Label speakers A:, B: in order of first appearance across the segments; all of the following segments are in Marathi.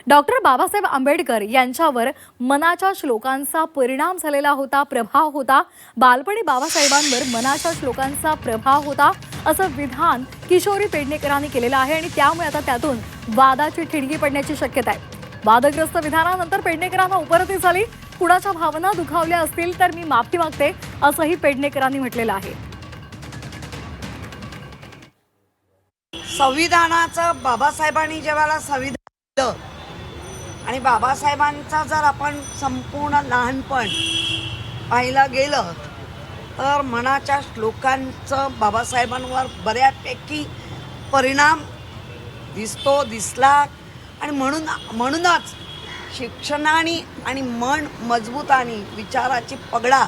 A: डॉक्टर बाबासाहेब आंबेडकर यांच्यावर मनाच्या श्लोकांचा परिणाम झालेला होता, प्रभाव होता। बालपणी बाबासाहेबांवर मनाच्या श्लोकांचा प्रभाव होता असं विधान किशोरी पेडणेकरांनी केलेलं आहे आणि त्यामुळे आता त्यातून वादाची ठिणगी पडण्याची शक्यता आहे। वादग्रस्त विधानानंतर पेडणेकरांना उपरती झाली। कुणाच्या भावना दुखावल्या असतील तर मी माफी मागते असंही पेडणेकरांनी म्हटलेलं आहे।
B: संविधानाचं बाबासाहेबांनी जेव्हा संविधान दिलं आणि बाबासाहेबांचा जर आपण संपूर्ण लहानपण पाहिलं गेलं तर मनाच्या श्लोकांचं बाबासाहेबांवर बऱ्यापैकी परिणाम दिसला आणि म्हणूनच शिक्षणाने आणि मन मजबूताने विचाराची पगडा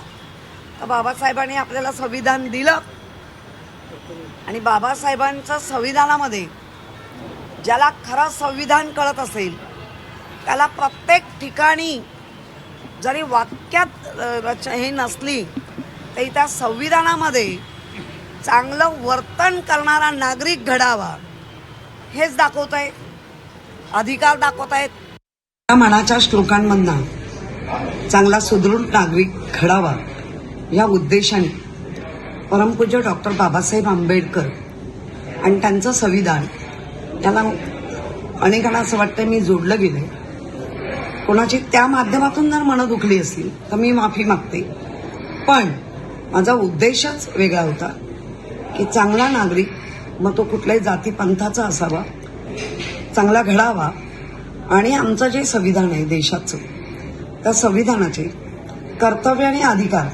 B: तर बाबासाहेबांनी आपल्याला संविधान दिलं आणि बाबासाहेबांच्या संविधानामध्ये ज्याला खरं संविधान कळत असेल त्याला प्रत्येक ठिकाणी जरी वाक्यात हे नसली तरी त्या संविधानामध्ये चांगलं वर्तन करणारा नागरिक घडावा हेच दाखवत आहे, अधिकार दाखवत आहेत। मनाच्या श्लोकांमधनं चांगला सुदृढ नागरिक घडावा या उद्देशाने परमपूज्य डॉक्टर बाबासाहेब आंबेडकर आणि त्यांचं संविधान याला अनेकांना असं वाटतं मी जोडलं गेलं। कोणाची त्या माध्यमातून जर मनं दुखली असतील तर मी माफी मागते, पण माझा उद्देशच वेगळा होता की चांगला नागरिक मग तो कुठल्याही जाती पंथाचा असावा, चांगला घडावा आणि आमचं जे संविधान आहे देशाचं त्या संविधानाचे कर्तव्य आणि अधिकार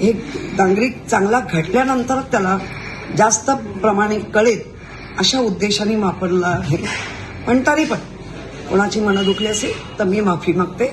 B: हे नागरिक चांगला घडल्यानंतर त्याला जास्त प्रमाणे कळेल अशा उद्देशाने वापरला आहे। पण तरी पण कोणाची मनं दुखली असेल तर मी माफी मागते।